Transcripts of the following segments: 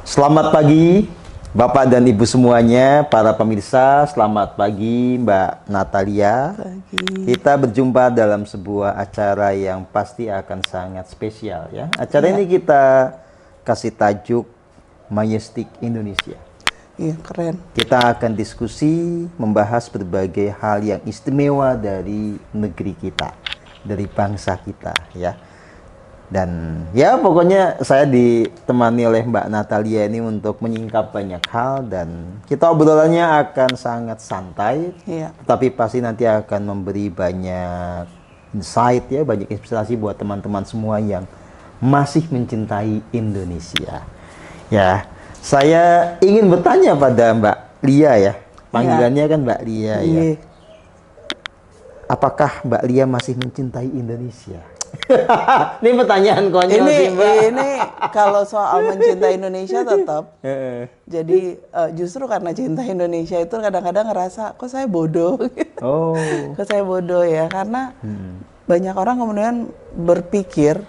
Selamat pagi, Bapak dan Ibu semuanya, para pemirsa. Selamat pagi, Mbak Natalia. Pagi. Kita berjumpa dalam sebuah acara yang pasti akan sangat spesial, ya. Acara ini kita kasih tajuk Majestic Indonesia. Iya, keren. Kita akan diskusi, membahas berbagai hal yang istimewa dari negeri kita, dari bangsa kita, ya. Dan ya pokoknya saya ditemani oleh Mbak Natalia ini untuk menyingkap banyak hal, dan kita obrolannya akan sangat santai, Iya. tapi pasti nanti akan memberi banyak insight, ya, banyak inspirasi buat teman-teman semua yang masih mencintai Indonesia. Ya, saya ingin bertanya pada Mbak Lia, ya. Panggilannya kan Mbak Lia, ya. Iya. Apakah Mbak Lia masih mencintai Indonesia? Ini pertanyaan konyol Ini sih, Mbak. ini kalau soal mencintai Indonesia tetap. Jadi justru karena cinta Indonesia itu kadang-kadang ngerasa kok saya bodoh. Oh. Kok saya bodoh ya, karena banyak orang kemudian berpikir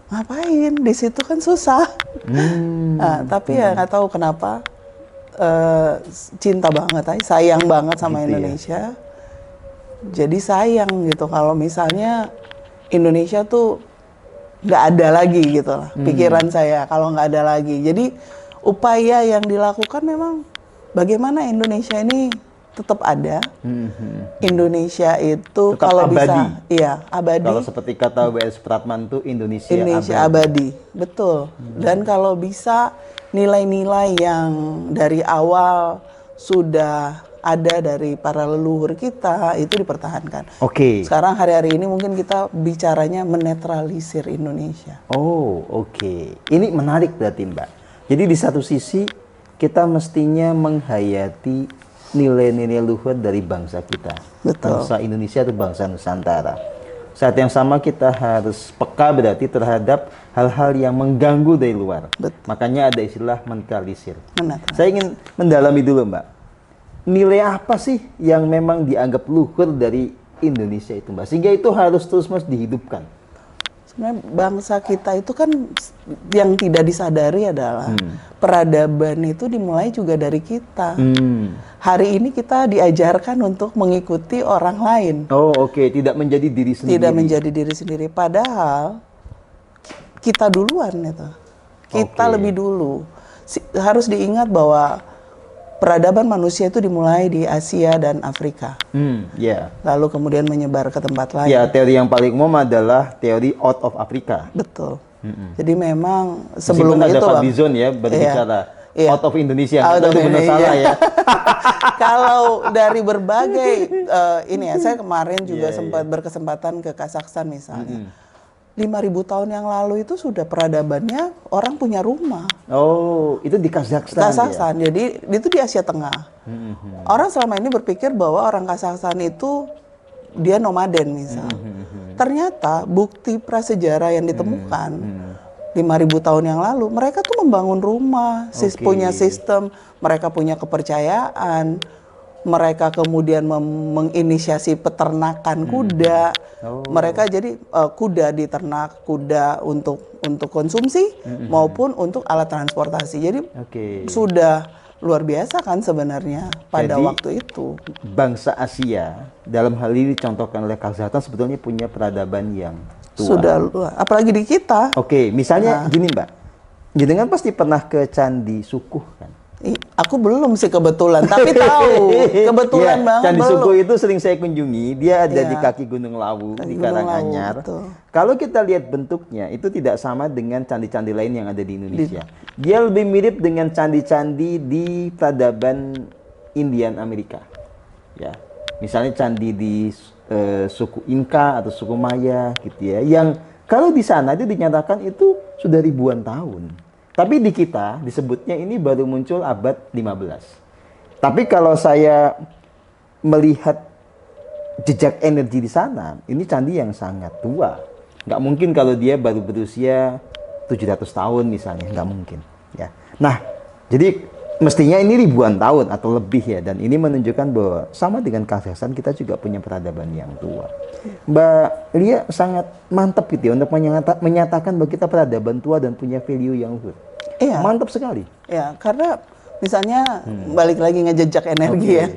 ngapain di situ kan susah. Nah, tapi ya nggak tahu kenapa cinta banget, sayang banget sama Gitu ya. Indonesia. Jadi sayang gitu kalau misalnya Indonesia tuh nggak ada lagi gitu lah, pikiran saya kalau nggak ada lagi. Jadi upaya yang dilakukan memang bagaimana Indonesia ini tetap ada. Indonesia itu Tetap kalau abadi. bisa, iya abadi. Kalau seperti kata W.S. Supratman tuh Indonesia Abadi, betul. Dan kalau bisa nilai-nilai yang dari awal sudah ada dari para leluhur kita itu dipertahankan. Oke. Sekarang hari-hari ini mungkin kita bicaranya menetralisir Indonesia. Oh, oke. Ini menarik berarti, Mbak. Jadi di satu sisi kita mestinya menghayati nilai-nilai luhur dari bangsa kita. Betul. Bangsa Indonesia atau bangsa Nusantara. Saat yang sama kita harus peka berarti terhadap hal-hal yang mengganggu dari luar. Betul. Makanya ada istilah menetralisir. Menetralisir. Saya ingin mendalami dulu, Mbak. Nilai apa sih yang memang dianggap luhur dari Indonesia itu, Mbak? Sehingga itu harus terus-menerus dihidupkan. Sebenarnya bangsa kita itu kan yang tidak disadari adalah peradaban itu dimulai juga dari kita. Hari ini kita diajarkan untuk mengikuti orang lain. Oh, oke. Tidak menjadi diri sendiri. Tidak menjadi diri sendiri. Padahal kita duluan itu. Kita lebih dulu. Harus diingat bahwa peradaban manusia itu dimulai di Asia dan Afrika. Ya. Lalu kemudian menyebar ke tempat lain. Ya, teori yang paling umum adalah teori out of Africa. Betul. Jadi memang sebelum Meskipun itu ada Pak Bizon ya berbicara out of Indonesia. Out of itu benar Indonesia. salah ya. Kalau dari berbagai ini ya, saya kemarin juga sempat berkesempatan ke Kazakhstan misalnya. 5.000 tahun yang lalu itu sudah peradabannya orang punya rumah. Oh, itu di Kazakhstan. Kazakhstan, jadi itu di Asia Tengah. Orang selama ini berpikir bahwa orang Kazakhstan itu dia nomaden misalnya. Ternyata bukti prasejarah yang ditemukan 5.000 tahun yang lalu, mereka tuh membangun rumah, punya sistem, mereka punya kepercayaan, mereka kemudian menginisiasi peternakan kuda. Mereka jadi kuda diternak, kuda untuk konsumsi maupun untuk alat transportasi. Jadi sudah luar biasa kan sebenarnya pada waktu itu. Bangsa Asia dalam hal ini dicontohkan oleh Kazakhstan sebetulnya punya peradaban yang tua. Sudah luar, apalagi di kita. Oke, misalnya gini, Mbak. Jenengan pasti pernah ke Candi Sukuh kan? Aku belum sih kebetulan, tapi tahu kebetulan banget. Candi belum. Sukuh itu sering saya kunjungi. Dia ada di kaki Gunung Lawu di Karanganyar. Kalau kita lihat bentuknya itu tidak sama dengan candi-candi lain yang ada di Indonesia. Dia lebih mirip dengan candi-candi di peradaban Indian Amerika. Ya, misalnya candi di suku Inka atau suku Maya gitu ya. Yang kalau di sana itu dinyatakan itu sudah ribuan tahun. Tapi di kita disebutnya ini baru muncul abad 15. Tapi kalau saya melihat jejak energi di sana, ini candi yang sangat tua. Nggak mungkin kalau dia baru berusia 700 tahun misalnya, nggak mungkin. Ya. Nah, jadi mestinya ini ribuan tahun atau lebih ya. Dan ini menunjukkan bahwa sama dengan Kazakhstan, kita juga punya peradaban yang tua. Mbak Lia sangat mantap gitu ya untuk menyatakan bahwa kita peradaban tua dan punya value yang luhur. Iya. Mantap sekali. Ya, karena misalnya balik lagi ngejejak energi ya.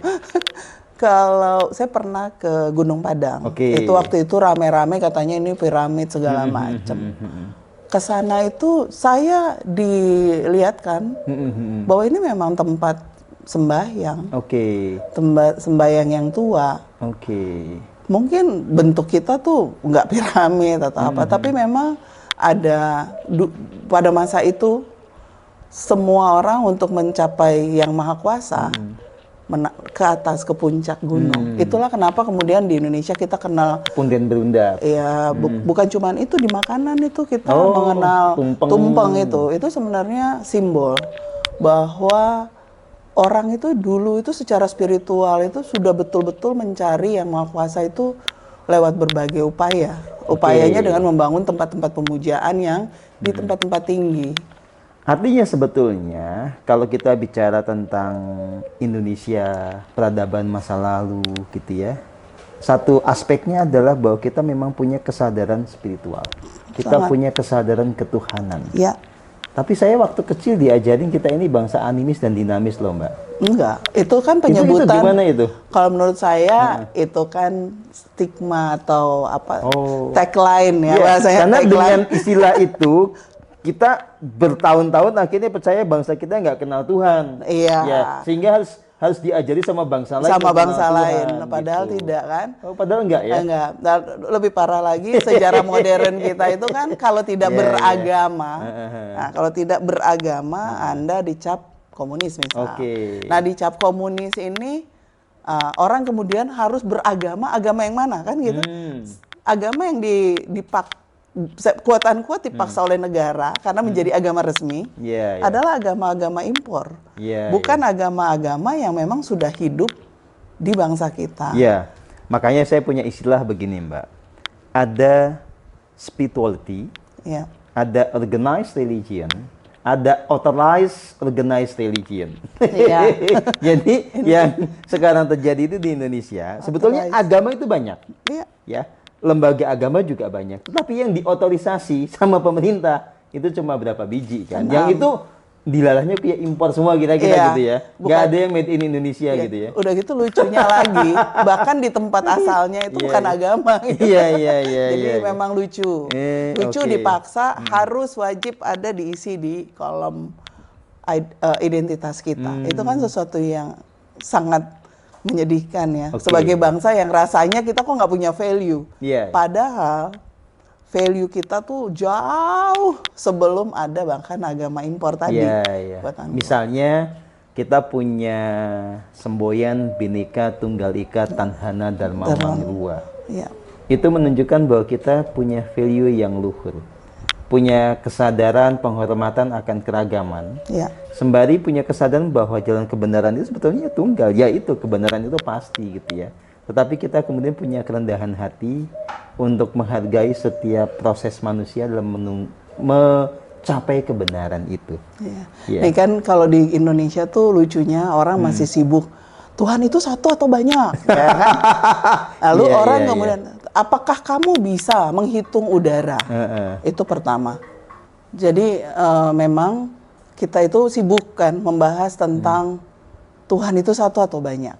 Kalau saya pernah ke Gunung Padang, itu waktu itu rame-rame katanya ini piramid segala macam. Kesana itu saya dilihatkan bahwa ini memang tempat sembahyang. Tempat sembahyang yang tua. Mungkin bentuk kita tuh nggak piramid atau apa, tapi memang ada pada masa itu semua orang untuk mencapai yang maha kuasa ke atas, ke puncak gunung. Itulah kenapa kemudian di Indonesia kita kenal punden berundang. Iya, bukan cuma itu, di makanan itu kita mengenal tumpeng itu. Itu sebenarnya simbol bahwa orang itu dulu itu secara spiritual itu sudah betul-betul mencari yang maha kuasa itu lewat berbagai upaya. Upayanya dengan membangun tempat-tempat pemujaan yang di tempat-tempat tinggi. Artinya sebetulnya kalau kita bicara tentang Indonesia, peradaban masa lalu gitu ya, satu aspeknya adalah bahwa kita memang punya kesadaran spiritual. Kita punya kesadaran ketuhanan. Ya. Tapi saya waktu kecil diajarin kita ini bangsa animis dan dinamis loh, Mbak. Enggak, itu kan penyebutan. Itu gimana itu? Kalau menurut saya itu kan stigma atau apa tagline ya, bahasanya karena tagline. Dengan istilah itu kita bertahun-tahun akhirnya percaya bangsa kita nggak kenal Tuhan. Iya. Ya, sehingga harus diajari sama bangsa lain. Sama bangsa lain, Tuhan, padahal gitu. tidak kan? Padahal enggak ya? Enggak. Lebih parah lagi sejarah modern kita itu kan kalau tidak beragama. Nah, kalau tidak beragama Anda dicap komunis misalnya. Nah, dicap komunis ini orang kemudian harus beragama, agama yang mana kan gitu? Agama yang kuat dipaksa oleh negara karena menjadi agama resmi adalah agama-agama impor, bukan agama-agama yang memang sudah hidup di bangsa kita. Makanya saya punya istilah begini, Mbak. Ada spirituality, ada organized religion, ada authorized organized religion. Jadi yang sekarang terjadi itu di Indonesia, sebetulnya agama itu banyak, ya. Lembaga agama juga banyak, tapi yang diotorisasi sama pemerintah itu cuma berapa biji kan? Yang itu dilalahnya kayak impor semua kira-kira gitu ya. Nggak ada yang made in Indonesia gitu ya. Udah gitu lucunya lagi, bahkan di tempat asalnya itu bukan agama. Gitu. Jadi memang lucu. Lucu dipaksa harus wajib ada diisi di kolom identitas kita. Itu kan sesuatu yang sangat menyedihkan ya, sebagai bangsa yang rasanya kita kok nggak punya value, padahal value kita tuh jauh sebelum ada bahkan agama impor tadi. Misalnya kita punya semboyan Bhinneka Tunggal Ika Tanhana Dharma Manirua. Itu menunjukkan bahwa kita punya value yang luhur, punya kesadaran penghormatan akan keragaman. Sembari punya kesadaran bahwa jalan kebenaran itu sebetulnya tunggal, yaitu kebenaran itu pasti gitu ya. Tetapi kita kemudian punya kerendahan hati untuk menghargai setiap proses manusia dalam mencapai kebenaran itu. Ini kan kalau di Indonesia tuh lucunya orang masih sibuk, Tuhan itu satu atau banyak? Ya kan? Lalu orang kemudian, apakah kamu bisa menghitung udara? Itu pertama. Jadi memang kita itu sibuk kan membahas tentang Tuhan itu satu atau banyak.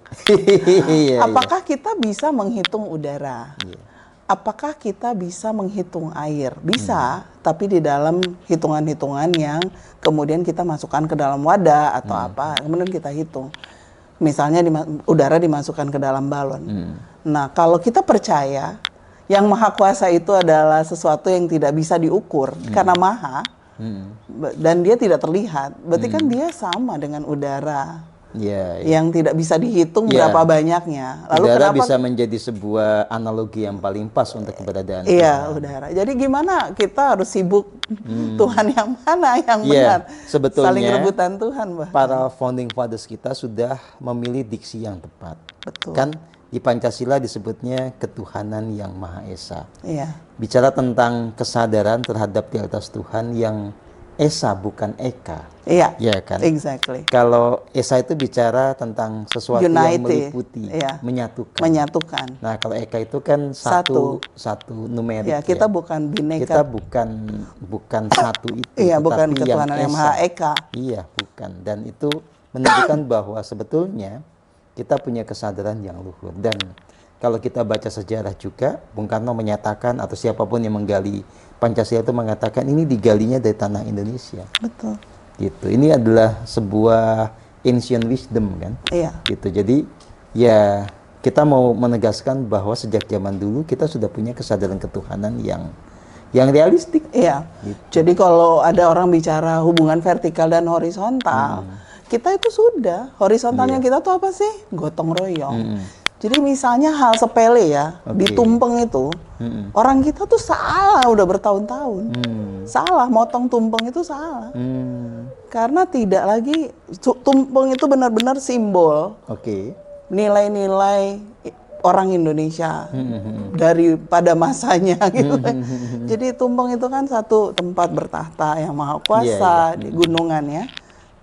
Apakah kita bisa menghitung udara? Apakah kita bisa menghitung air? Bisa, tapi di dalam hitungan-hitungan yang kemudian kita masukkan ke dalam wadah atau apa, kemudian kita hitung. Misalnya udara dimasukkan ke dalam balon. Nah, kalau kita percaya yang maha kuasa itu adalah sesuatu yang tidak bisa diukur karena maha, dan dia tidak terlihat, berarti kan dia sama dengan udara yang tidak bisa dihitung berapa banyaknya. Lalu udara kenapa bisa menjadi sebuah analogi yang paling pas untuk keberadaan udara. Jadi gimana kita harus sibuk Tuhan yang mana yang benar? Sebetulnya saling rebutan Tuhan, para founding fathers kita sudah memilih diksi yang tepat. Betul. Kan di Pancasila disebutnya ketuhanan yang Maha Esa. Bicara tentang kesadaran terhadap di atas Tuhan yang Esa bukan Eka. Iya. Ya kan? Exactly. Kalau Esa itu bicara tentang sesuatu yang meliputi, menyatukan. Nah, kalau Eka itu kan satu numerik. Ya, kita bukan bineka. Kita bukan satu itu, iya, bukan tetapi ketuhanan yang Maha Eka. Iya, bukan. Dan itu menunjukkan bahwa sebetulnya kita punya kesadaran yang luhur. Dan kalau kita baca sejarah juga, Bung Karno menyatakan atau siapapun yang menggali Pancasila itu mengatakan ini digalinya dari tanah Indonesia. Betul. Gitu. Ini adalah sebuah ancient wisdom kan. Iya. Gitu. Jadi ya kita mau menegaskan bahwa sejak zaman dulu kita sudah punya kesadaran ketuhanan yang realistik. Iya. Gitu. Jadi kalau ada orang bicara hubungan vertikal dan horizontal, kita itu sudah horizontalnya kita tuh apa sih? Gotong royong. Jadi misalnya hal sepele ya, di tumpeng itu, orang kita tuh salah udah bertahun-tahun. Salah, motong tumpeng itu salah. Karena tidak lagi, tumpeng itu benar-benar simbol. Nilai-nilai orang Indonesia daripada masanya gitu. Jadi tumpeng itu kan satu tempat bertahta yang maha kuasa di gunungan ya.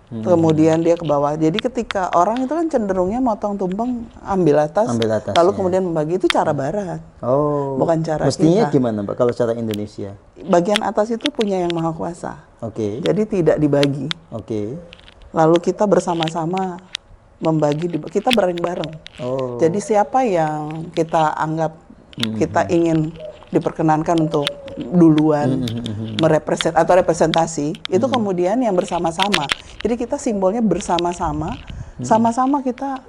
Kemudian dia ke bawah. Jadi ketika orang itu kan cenderungnya motong tumpeng ambil atas lalu kemudian membagi, itu cara barat. Bukan cara mestinya kita. Gimana Mbak kalau cara Indonesia? Bagian atas itu punya yang maha kuasa. Jadi tidak dibagi. Lalu kita bersama-sama membagi, kita bareng-bareng. Jadi siapa yang kita anggap kita ingin diperkenankan untuk duluan representasi itu kemudian yang bersama-sama. Jadi kita simbolnya bersama-sama, sama-sama kita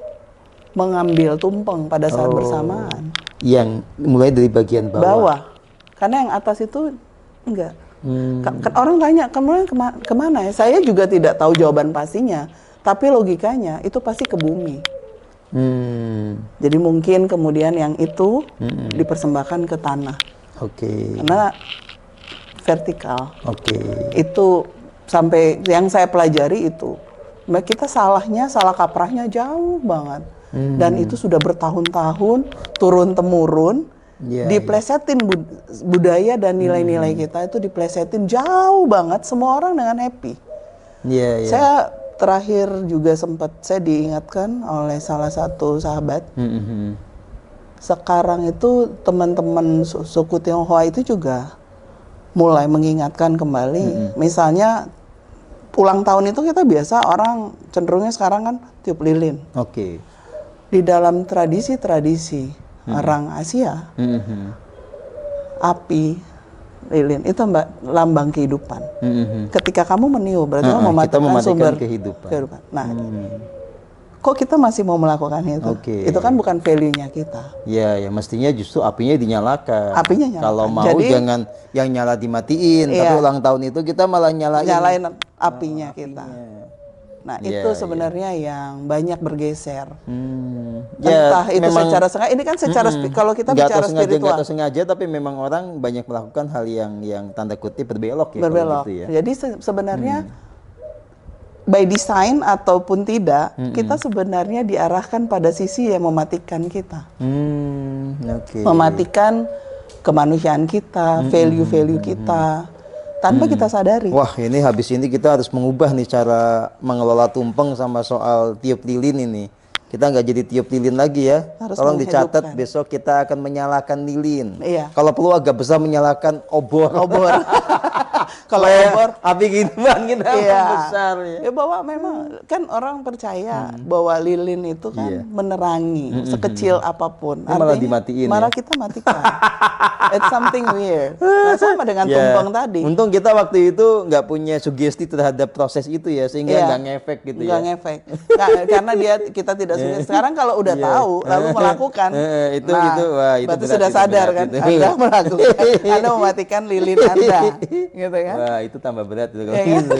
mengambil tumpeng pada saat bersamaan. Yang mulai dari bagian bawah. Karena yang atas itu enggak. Orang tanya kemudian kemana ya? Saya juga tidak tahu jawaban pastinya, tapi logikanya itu pasti ke bumi. Jadi mungkin kemudian yang itu dipersembahkan ke tanah. Karena vertikal. Itu sampai yang saya pelajari itu, kita salah kaprahnya jauh banget. Dan itu sudah bertahun-tahun turun temurun, diplesetin budaya dan nilai-nilai kita itu diplesetin jauh banget. Semua orang dengan happy. Saya terakhir juga saya diingatkan oleh salah satu sahabat. Sekarang itu teman-teman suku Tionghoa itu juga mulai mengingatkan kembali. Misalnya ulang tahun itu kita biasa orang cenderungnya sekarang kan tiup lilin. Di dalam tradisi orang Asia, api lilin itu lambang kehidupan. Ketika kamu meniup berarti kamu mematikan sumber kehidupan. Nah, kok kita masih mau melakukan itu? Itu kan bukan value-nya kita. Ya, mestinya justru apinya dinyalakan. Kalau mau jadi, jangan yang nyala dimatiin. Tapi ulang tahun itu kita malah nyalain apinya kita. Nah, itu sebenarnya yang banyak bergeser. Entah itu memang, secara sengaja. Ini kan secara kalau kita bicara spiritual. Nggak sengaja, tapi memang orang banyak melakukan hal yang tanda kutip berbelok ya. Berbelok. Gitu ya. Jadi sebenarnya by design ataupun tidak, kita sebenarnya diarahkan pada sisi yang mematikan kita. Mematikan kemanusiaan kita, value-value kita, tanpa kita sadari. Wah, ini habis ini kita harus mengubah nih cara mengelola tumpeng sama soal tiup lilin ini. Kita nggak jadi tiup lilin lagi ya. Tolong dicatat, besok kita akan menyalakan lilin. Kalau perlu agak besar menyalakan obor. Kalau obor api kehidupan kita besar ya. Bahwa memang kan orang percaya bahwa lilin itu kan menerangi sekecil apapun. Artinya, malah dimatiin. Malah kita matikan. It's something weird. Nah, sama dengan tumpeng tadi. Untung kita waktu itu nggak punya sugesti terhadap proses itu ya, sehingga nggak ngefek gitu nggak ngefek. Karena kita tidak sugesti. Sekarang kalau udah tahu lalu melakukan, itu berarti sudah sadar kan, Anda melakukan, Anda mematikan lilin Anda, gitu kan? Wah, itu tambah berat itu kalau gitu.